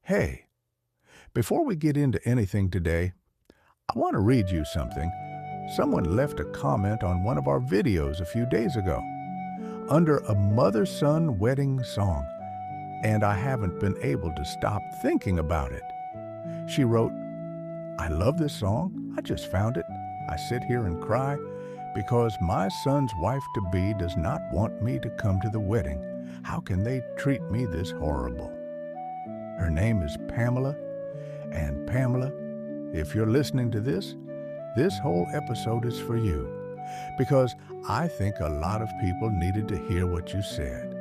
Hey, before we get into anything today, I want to read you something. Someone left a comment on one of our videos a few days ago under a mother-son wedding song, and I haven't been able to stop thinking about it. She wrote, "I love this song. I just found it. I sit here and cry because my son's wife-to-be does not want me to come to the wedding. How can they treat me this horrible?" Her name is Pamela, and Pamela, if you're listening to this whole episode is for you, because I think a lot of people needed to hear what you said.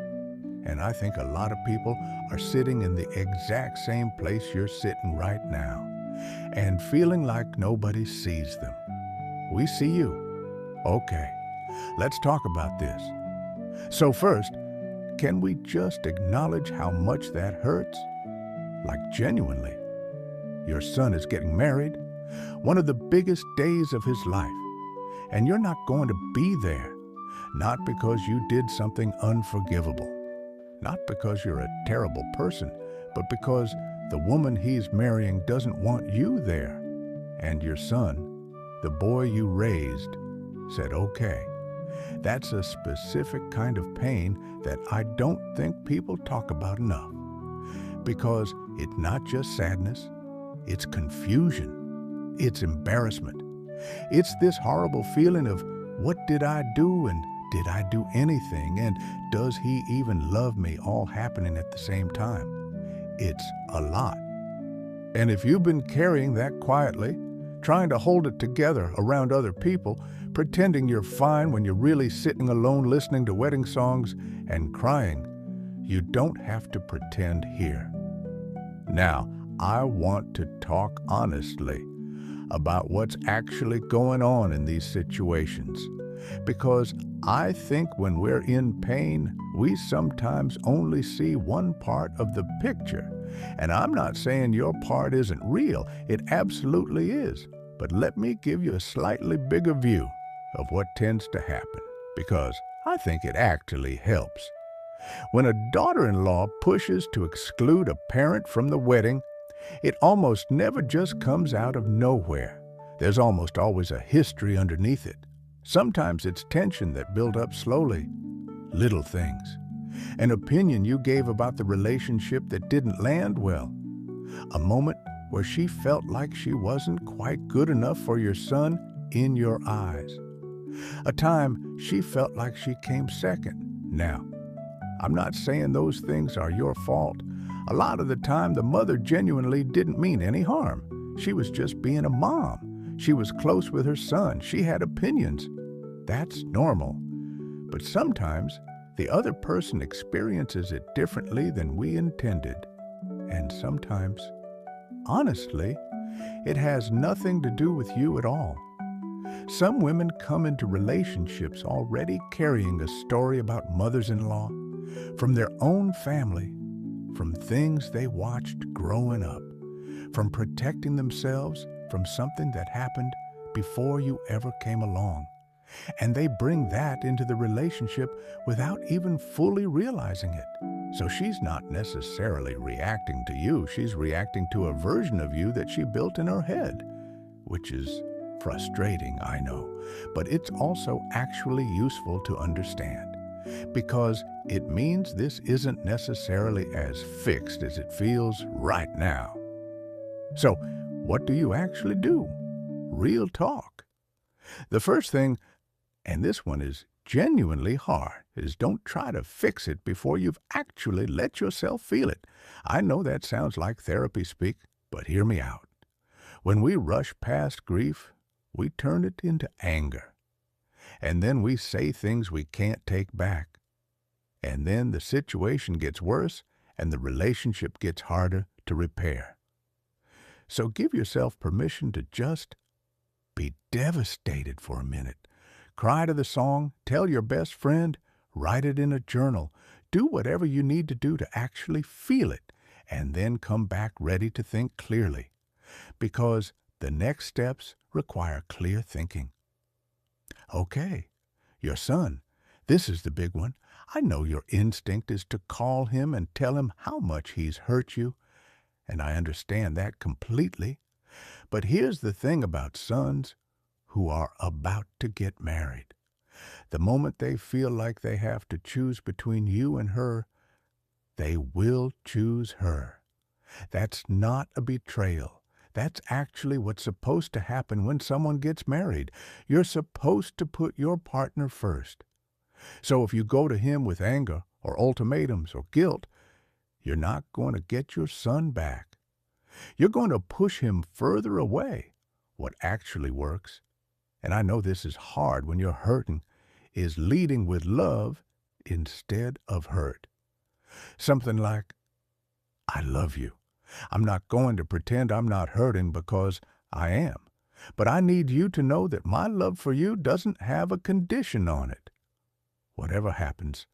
And I think a lot of people are sitting in the exact same place you're sitting right now and feeling like nobody sees them. We see you. Okay, let's talk about this. So first, can we just acknowledge how much that hurts? Like genuinely. Your son is getting married, one of the biggest days of his life, and you're not going to be there, not because you did something unforgivable, not because you're a terrible person, but because the woman he's marrying doesn't want you there. And your son, the boy you raised, said, okay. That's a specific kind of pain that I don't think people talk about enough. Because it's not just sadness, it's confusion, it's embarrassment. It's this horrible feeling of, what did I do, and did I do anything, and does he even love me, all happening at the same time? It's a lot. And if you've been carrying that quietly, trying to hold it together around other people, pretending you're fine when you're really sitting alone listening to wedding songs and crying, you don't have to pretend here. Now, I want to talk honestly about what's actually going on in these situations, because I think when we're in pain, we sometimes only see one part of the picture. And I'm not saying your part isn't real. It absolutely is. But let me give you a slightly bigger view of what tends to happen, because I think it actually helps. When a daughter-in-law pushes to exclude a parent from the wedding, it almost never just comes out of nowhere. There's almost always a history underneath it. Sometimes it's tension that built up slowly. Little things. An opinion you gave about the relationship that didn't land well. A moment where she felt like she wasn't quite good enough for your son in your eyes. A time she felt like she came second. Now, I'm not saying those things are your fault. A lot of the time, the mother genuinely didn't mean any harm. She was just being a mom. She was close with her son. She had opinions. That's normal. But sometimes, the other person experiences it differently than we intended. And sometimes, honestly, it has nothing to do with you at all. Some women come into relationships already carrying a story about mothers-in-law from their own family, from things they watched growing up, from protecting themselves from something that happened before you ever came along. And they bring that into the relationship without even fully realizing it. So she's not necessarily reacting to you. She's reacting to a version of you that she built in her head, which is frustrating, I know, but it's also actually useful to understand, because it means this isn't necessarily as fixed as it feels right now. So, what do you actually do? Real talk. The first thing, and this one is genuinely hard, is don't try to fix it before you've actually let yourself feel it. I know that sounds like therapy speak, but hear me out. When we rush past grief, we turn it into anger. And then we say things we can't take back. And then the situation gets worse and the relationship gets harder to repair. So give yourself permission to just be devastated for a minute. Cry to the song, tell your best friend, write it in a journal. Do whatever you need to do to actually feel it, and then come back ready to think clearly. Because the next steps require clear thinking. Okay, your son, this is the big one. I know your instinct is to call him and tell him how much he's hurt you. and I understand that completely. But here's the thing about sons who are about to get married. The moment they feel like they have to choose between you and her, they will choose her. That's not a betrayal. That's actually what's supposed to happen when someone gets married. You're supposed to put your partner first. So if you go to him with anger or ultimatums or guilt, you're not going to get your son back. You're going to push him further away. What actually works, and I know this is hard when you're hurting, is leading with love instead of hurt. Something like, I love you. I'm not going to pretend I'm not hurting because I am. But I need you to know that my love for you doesn't have a condition on it. Whatever happens,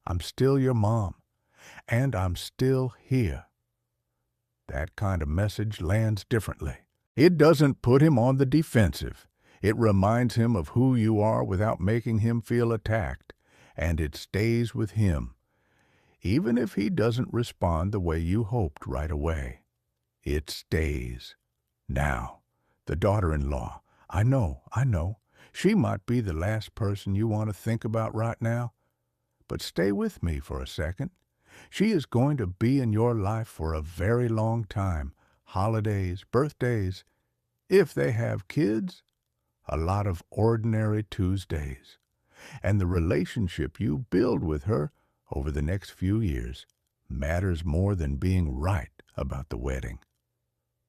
I'm still your mom, and I'm still here. That kind of message lands differently. It doesn't put him on the defensive. It reminds him of who you are without making him feel attacked, and it stays with him, even if he doesn't respond the way you hoped right away. It stays. Now, the daughter-in-law, I know, she might be the last person you want to think about right now, but stay with me for a second. She is going to be in your life for a very long time. Holidays, birthdays, if they have kids, a lot of ordinary Tuesdays. And the relationship you build with her over the next few years matters more than being right about the wedding.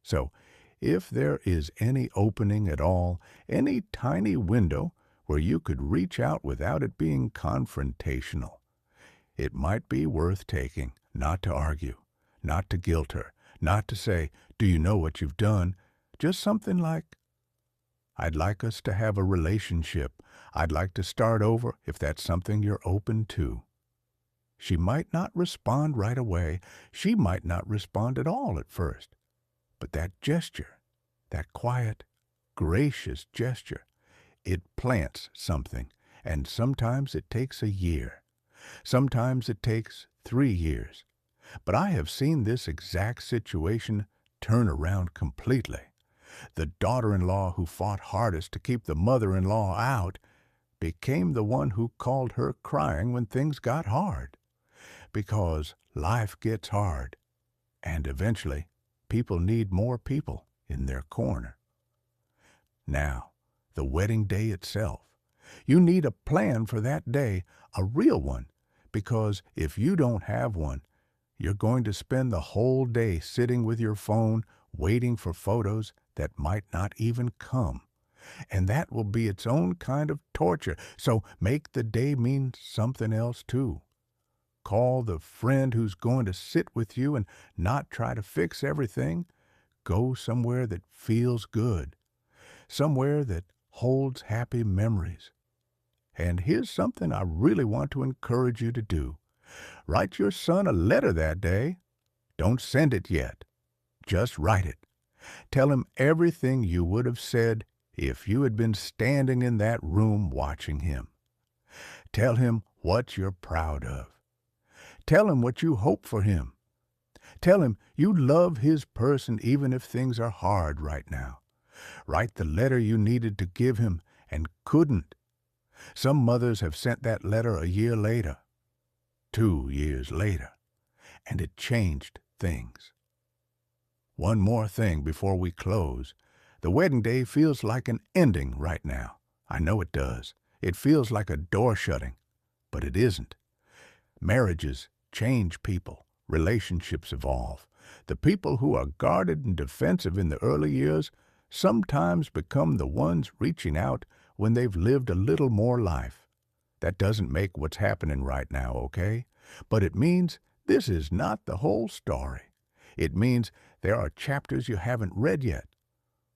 So, if there is any opening at all, any tiny window where you could reach out without it being confrontational, it might be worth taking, not to argue, not to guilt her, not to say, do you know what you've done? Just something like, I'd like us to have a relationship. I'd like to start over if that's something you're open to. She might not respond right away. She might not respond at all at first. But that gesture, that quiet, gracious gesture, it plants something, and sometimes it takes a year. Sometimes it takes 3 years. But I have seen this exact situation turn around completely. The daughter-in-law who fought hardest to keep the mother-in-law out became the one who called her crying when things got hard. Because life gets hard, and eventually people need more people in their corner. Now, the wedding day itself. You need a plan for that day, a real one, because if you don't have one, you're going to spend the whole day sitting with your phone waiting for photos that might not even come. And that will be its own kind of torture, so make the day mean something else too. Call the friend who's going to sit with you and not try to fix everything. Go somewhere that feels good, somewhere that holds happy memories. And here's something I really want to encourage you to do. Write your son a letter that day. Don't send it yet. Just write it. Tell him everything you would have said if you had been standing in that room watching him. Tell him what you're proud of. Tell him what you hope for him. Tell him you love his person even if things are hard right now. Write the letter you needed to give him and couldn't. Some mothers have sent that letter a year later, 2 years later, and it changed things. One more thing before we close. The wedding day feels like an ending right now. I know it does. It feels like a door shutting, but it isn't. Marriages change people. Relationships evolve. The people who are guarded and defensive in the early years sometimes become the ones reaching out when they've lived a little more life. That doesn't make what's happening right now okay, but it means this is not the whole story. It means there are chapters you haven't read yet.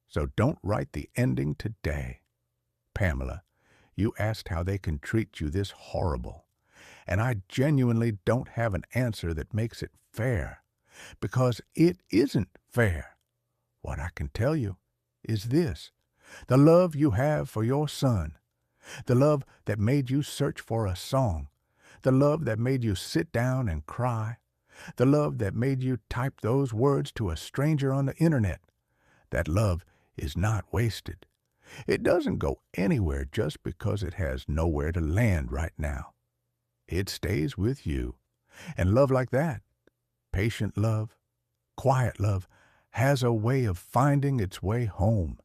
So don't write the ending today. Pamela, you asked how they can treat you this horrible, and I genuinely don't have an answer that makes it fair, because it isn't fair. What I can tell you is this: the love you have for your son, the love that made you search for a song, the love that made you sit down and cry, The love that made you type those words to a stranger on the internet. That love is not wasted. It doesn't go anywhere just because it has nowhere to land right now. It stays with you. And love like that, patient love, quiet love, has a way of finding its way home.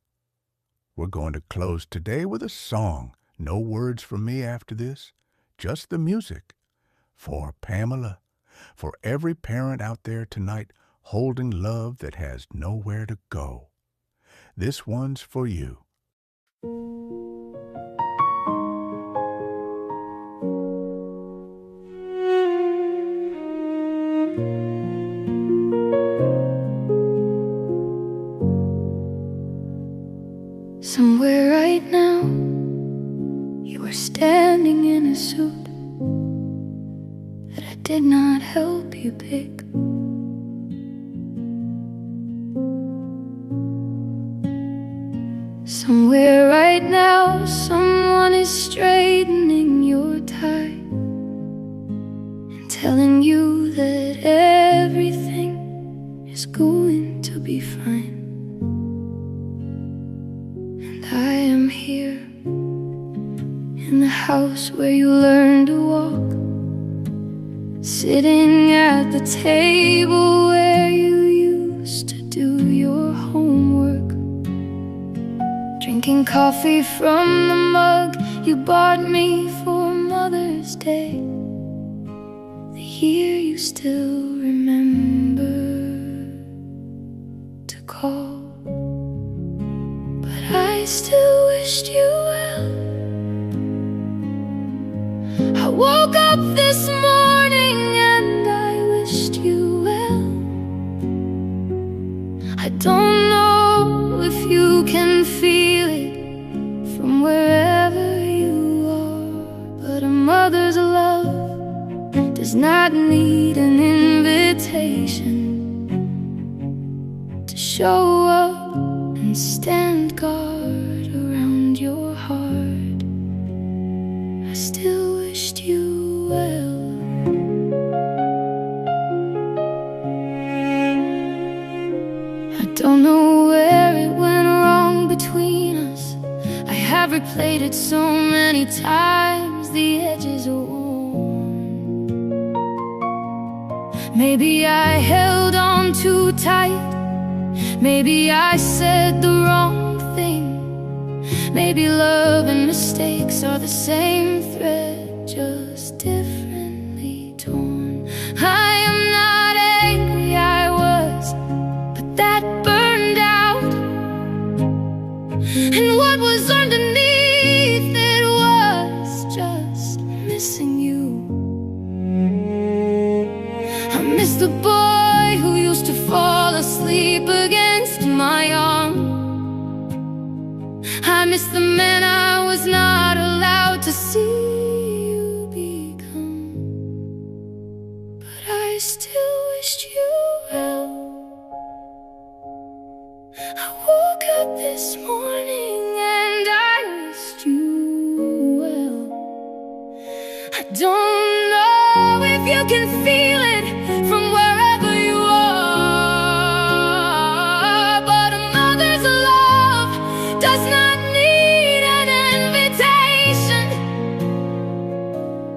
We're going to close today with a song. No words from me after this, just the music. For Pamela, for every parent out there tonight holding love that has nowhere to go. This one's for you. Somewhere right now, you are standing in a suit that I did not help you pick. Somewhere right now, someone is straightening your tie and telling you that everything is going to be fine. And I am here in the house where you learned to walk, sitting at the table where you used to do your homework, drinking coffee from the mug you bought me for Mother's Day, the year you still remember to call. But I still wished you well. I woke up this morning and I wished you well. I don't know if you can feel it from wherever you are, but a mother's love does not need an invitation to show up and stand guard around your heart. I still wished you well. I don't know where it went wrong between us. I have replayed it so many times, the edges are worn. Maybe I held on too tight. Maybe I said the wrong thing. Maybe love and mistakes are the same thread, just differently torn. I am not angry, I was, but that burned out. And what was underneath it was just missing you. I miss the boy who used to fall asleep against my arm. I miss the man I was not allowed to see you become. But I still wished you well. I woke up this morning and I wished you well. I don't know if you can feel it from wherever you are, but a mother's love does not need an invitation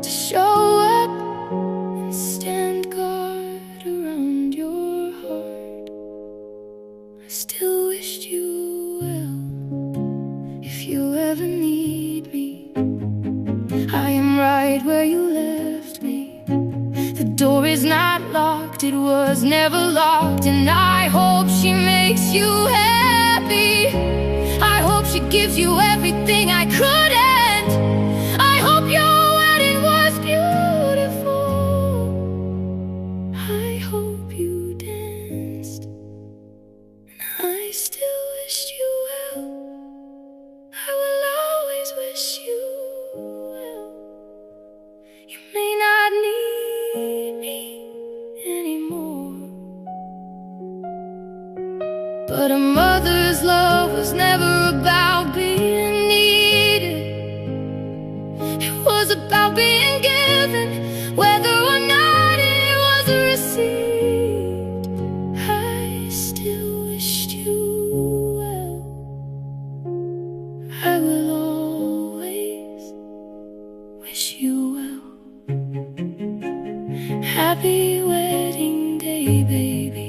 to show up and stand guard around your heart. I still wished you well. If you ever need me, I am right where you left me. The door is not locked, it was never locked. And I hope she makes you happy. I hope she gives you everything I couldn't. I hope your wedding was beautiful. I hope you danced. And I still wished you well. I will always wish you well. You may not need me anymore, but a mother's love was never about being needed. It was about being given, whether or not it was received. baby, baby.